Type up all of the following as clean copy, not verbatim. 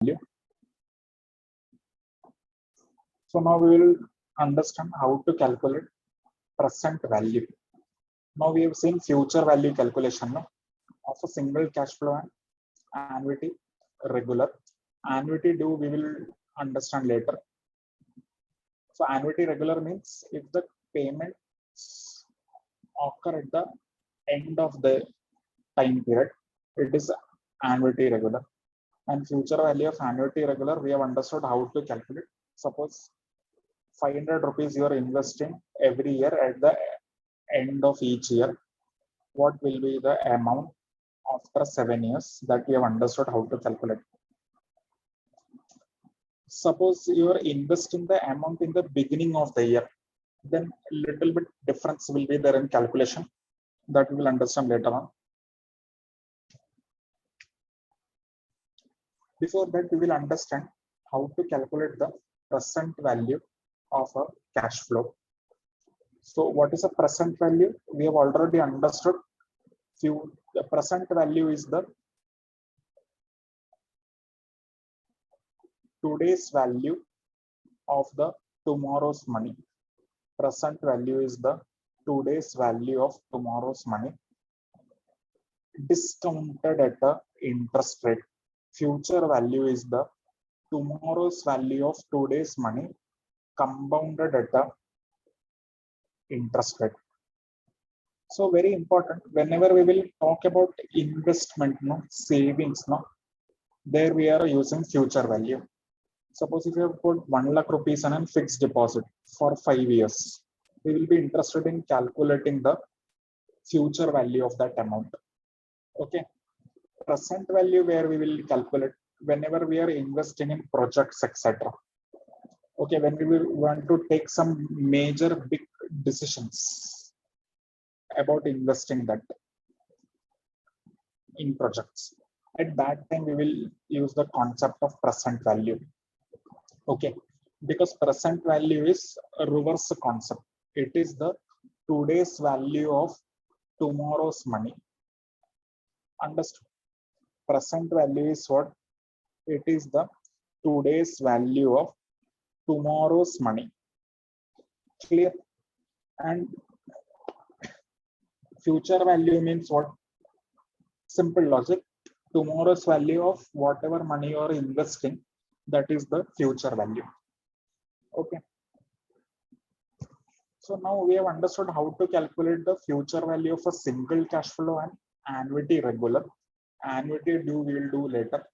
value. So now we will understand how to calculate present value. Now we have seen future value calculation of a single cash flow and annuity regular. Annuity do we will understand later. So annuity regular means if the payments occur at the end of the time period, it is annuity regular. And future value of annuity regular, we have understood how to calculate. Suppose 500 rupees you are investing every year at the end of each year. What will be the amount after 7 years? That we have understood how to calculate. Suppose you are investing the amount in the beginning of the year, then a little bit difference will be there in calculation. That we will understand later on. Before that, we will understand how to calculate the present value of a cash flow. So what is a present value? We have already understood. The present value is the today's value of the tomorrow's money. Present value is the today's value of tomorrow's money discounted at the interest rate. Future value is the tomorrow's value of today's money compounded at the interest rate. So very important, whenever we will talk about investment, savings, there we are using future value. Suppose if you have put 1 lakh rupees on a fixed deposit for 5 years, we will be interested in calculating the future value of that amount. Okay. Present value where we will calculate whenever we are investing in projects, etc. Okay, when we will want to take some major big decisions about investing that in projects. At that time, we will use the concept of present value. Okay, because present value is a reverse concept. It is the today's value of tomorrow's money. Understood? Present value is what? It is the today's value of tomorrow's money. Clear? And future value means what? Simple logic. Tomorrow's value of whatever money you are investing, that is the future value. Okay. So now we have understood how to calculate the future value of a single cash flow and annuity regular. Annuity we will do later.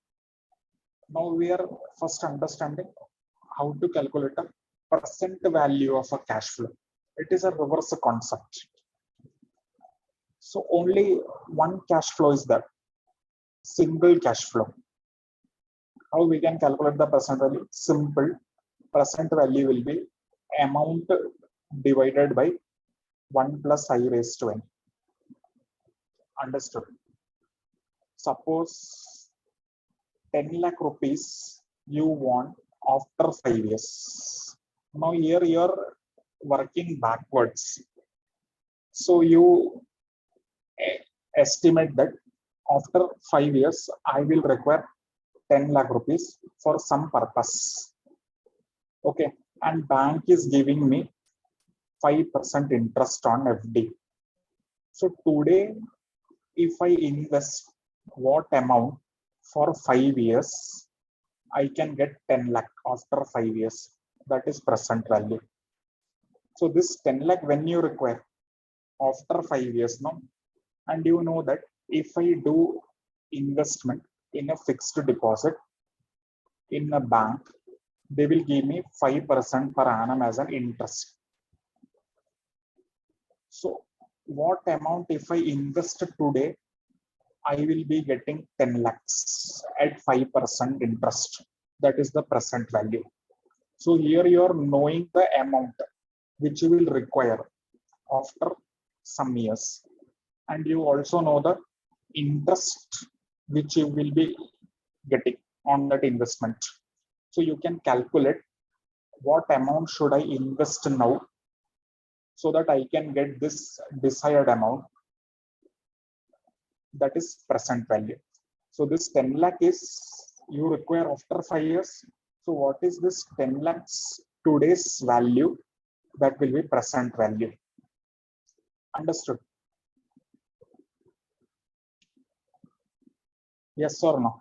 Now we are first understanding how to calculate a present value of a cash flow. It is a reverse concept. So only one cash flow is there, single cash flow. How we can calculate the present value? Simple. Present value will be amount divided by 1 plus I raised to n. Understood? Suppose 10 lakh rupees you want after 5 years. Now here you are working backwards. So you estimate that after 5 years, I will require 10 lakh rupees for some purpose. Okay, and bank is giving me 5% interest on FD. So today, if I invest what amount for 5 years, I can get 10 lakh after 5 years. That is present value. So this 10 lakh when you require after 5 years, and you know that if I do investment in a fixed deposit in a bank, they will give me 5% per annum as an interest. So what amount if I invest today, I will be getting 10 lakhs at 5% interest. That is the present value. So here you are knowing the amount which you will require after some years. And you also know the interest which you will be getting on that investment. So you can calculate what amount should I invest now so that I can get this desired amount. That is present value. So this 10 lakh is you require after 5 years. So what is this 10 lakhs today's value? That will be present value. Understood? Yes or no?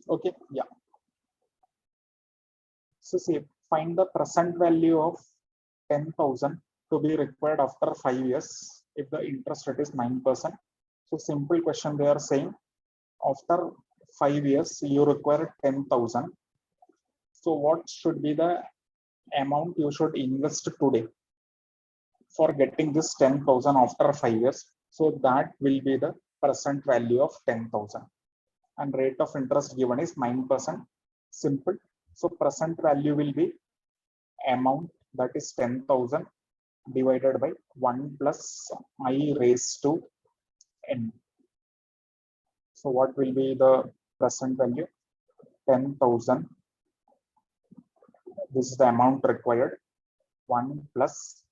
Okay, yeah. So see, find the present value of 10,000 to be required after 5 years if the interest rate is 9%. So simple question they are saying, after 5 years you require 10,000. So what should be the amount you should invest today for getting this 10,000 after 5 years? So that will be the present value of 10,000. And rate of interest given is 9%. Simple. So present value will be amount, that is 10,000 divided by 1 plus I raised to n. So what will be the present value? 10,000. This is the amount required. 1 plus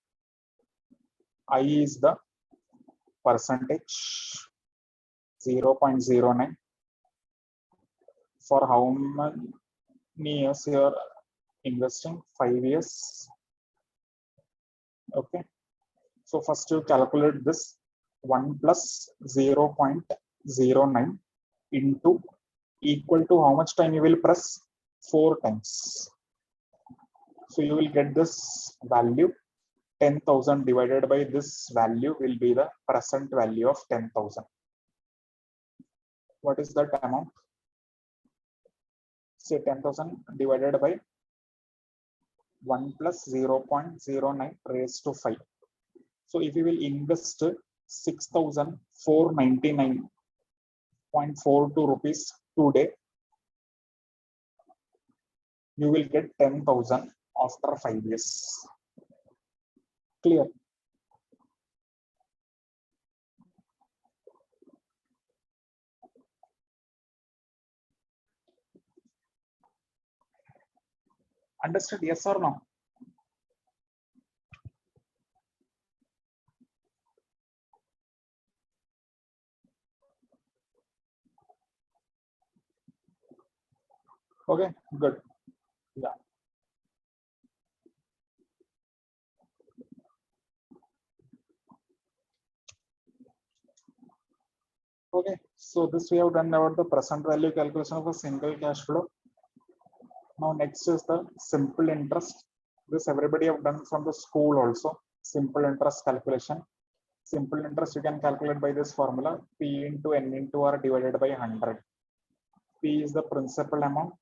I is the percentage, 0.09. For how many years you are investing? 5 years. Okay. So first you calculate this 1 plus 0.09 into equal to how much time you will press? 4 times. So you will get this value. 10,000 divided by this value will be the present value of 10,000. What is that amount? Say 10,000 divided by 1 plus 0.09 raised to 5. So if you will invest 6,499.42 rupees today, you will get 10,000 after 5 years. Clear? Understood? Yes or no? Okay, good. Yeah. Okay, so this we have done about the present value calculation of a single cash flow. Now next is the simple interest. This everybody have done from the school also. Simple interest calculation. Simple interest you can calculate by this formula, P into N into R divided by 100. P is the principal amount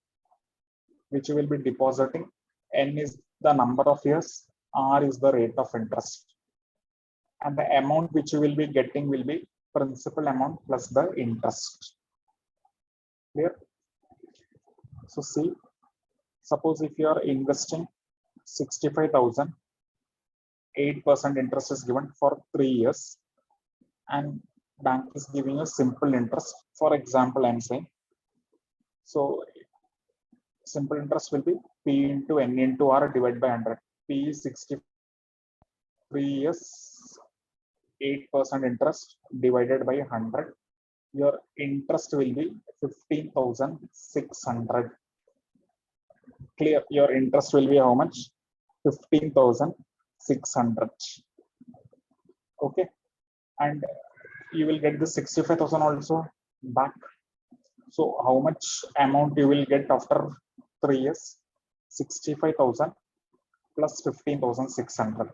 which you will be depositing. N is the number of years. R is the rate of interest. And the amount which you will be getting will be principal amount plus the interest. Clear? So see, suppose if you are investing 65,000, 8% interest is given for 3 years, and bank is giving a simple interest. For example, I'm saying, so simple interest will be P into N into R divided by 100. P is 63 years, 8% interest divided by 100. Your interest will be 15,600. Clear? Your interest will be how much? 15,600. Okay. And you will get the 65,000 also back. So how much amount you will get after 3 years? 65,000 plus 15,600.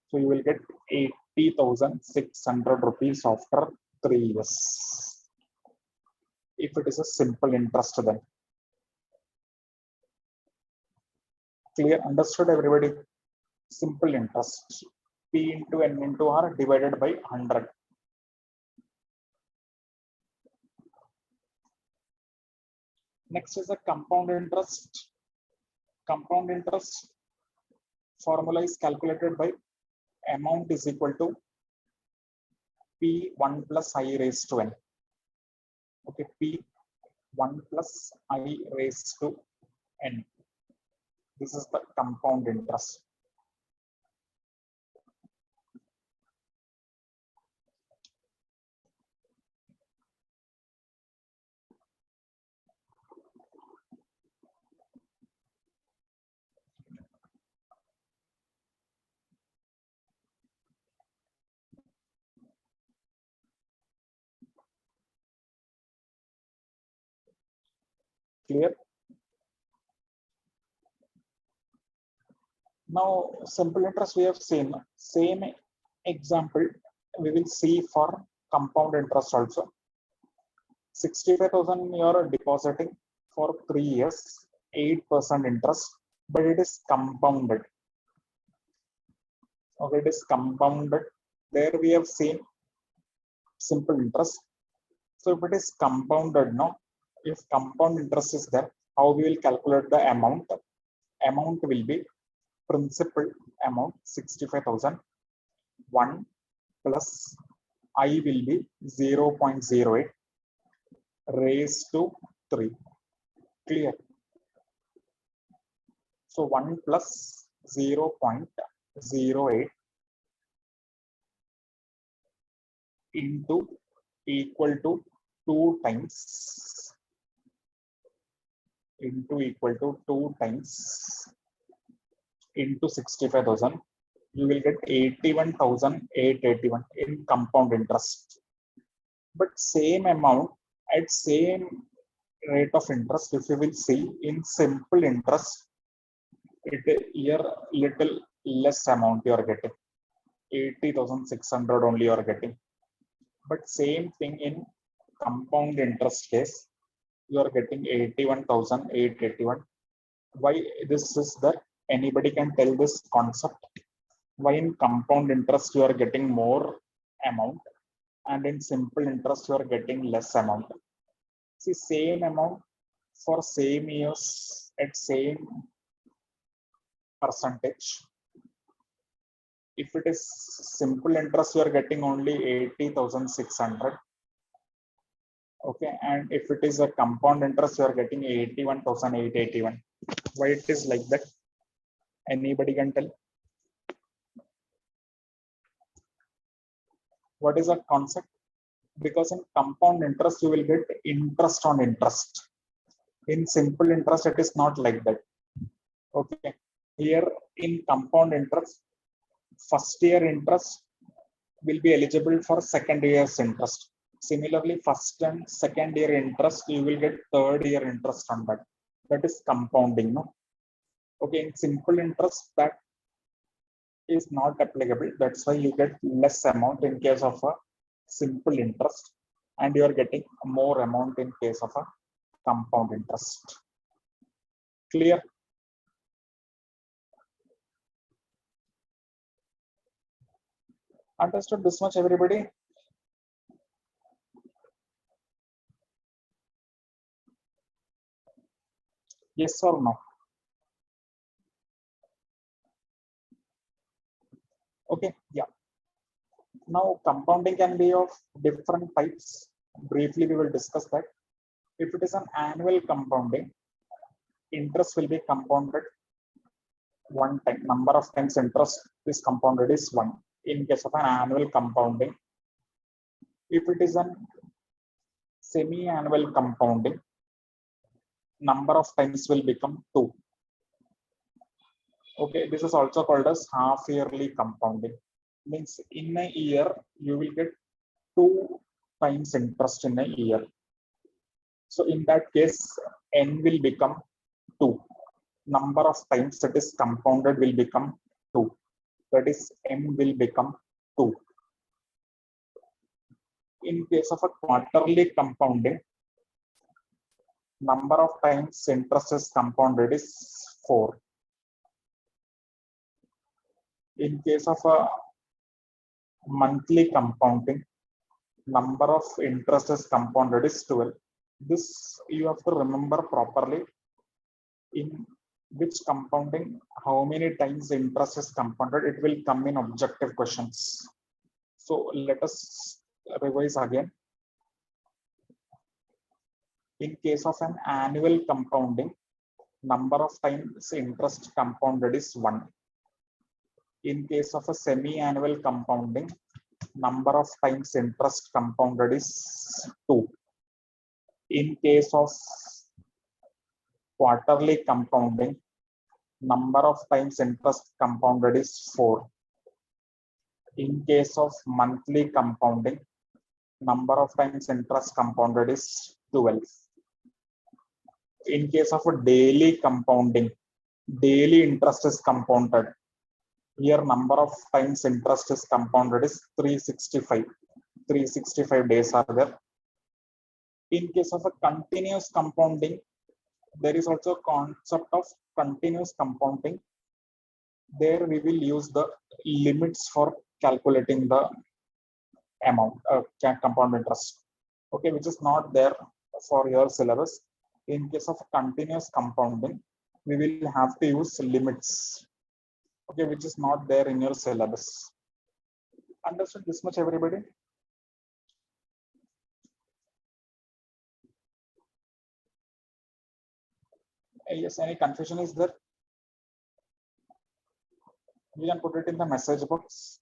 So you will get 80,600 rupees after 3 years. If it is a simple interest then. Clear? Understood everybody? Simple interest. P into N into R divided by 100. Next is a compound interest. Compound interest formula is calculated by amount is equal to P1 plus I raised to N. Okay, P1 plus I raised to N. This is the compound interest. Clear? Now, simple interest we have seen. Same example we will see for compound interest also. 65,000 you are depositing for 3 years, 8% interest, but it is compounded. Okay, it is compounded. There we have seen simple interest. So if it is compounded, no, if compound interest is there, how we will calculate the amount? Amount will be principal amount 65,000, 1 plus I will be 0.08 raised to 3. Clear? So 1 plus 0.08 into equal to 2 times into equal to 2 times into 65,000, you will get 81,881 in compound interest. But same amount at same rate of interest, if you will see in simple interest, it here little less amount you are getting, 80,600 only you are getting. But same thing in compound interest case, you are getting 81,881. Why this is that? Anybody can tell this concept? Why in compound interest you are getting more amount and in simple interest you are getting less amount? See, same amount for same years at same percentage. If it is simple interest, you are getting only 80,600. Okay, and if it is a compound interest, you are getting 81,881. Why it is like that? Anybody can tell? What is a concept? Because in compound interest, you will get interest on interest. In simple interest, it is not like that. Okay, here in compound interest, first year interest will be eligible for second year's interest. Similarly, first and second year interest, you will get third year interest on that. That is compounding, no? Okay, in simple interest, that is not applicable. That's why you get less amount in case of a simple interest, and you are getting more amount in case of a compound interest. Clear? Understood this much, everybody? Yes or no? Okay, yeah. Now, compounding can be of different types. Briefly, we will discuss that. If it is an annual compounding, interest will be compounded one time. Number of times interest is compounded is 1 in case of an annual compounding. If it is an semi-annual compounding, number of times will become 2. Okay, this is also called as half-yearly compounding. Means in a year, you will get 2 times interest in a year. So in that case, n will become 2. Number of times that is compounded will become 2. That is, m will become 2. In case of a quarterly compounding, number of times interest is compounded is 4. In case of a monthly compounding, number of interest is compounded is 12. This you have to remember properly. In which compounding, how many times interest is compounded, it will come in objective questions. So let us revise again. In case of an annual compounding, number of times interest compounded is 1. In case of a semi-annual compounding, number of times interest compounded is 2. In case of quarterly compounding, number of times interest compounded is 4. In case of monthly compounding, number of times interest compounded is 12. In case of a daily compounding, daily interest is compounded. Here number of times interest is compounded is 365. 365 days are there. In case of a continuous compounding, there is also a concept of continuous compounding. There we will use the limits for calculating the amount of compound interest, okay, which is not there for your syllabus. In case of continuous compounding, we will have to use limits, okay, which is not there in your syllabus. Understood this much, everybody? Yes, any confusion is there? You can put it in the message box.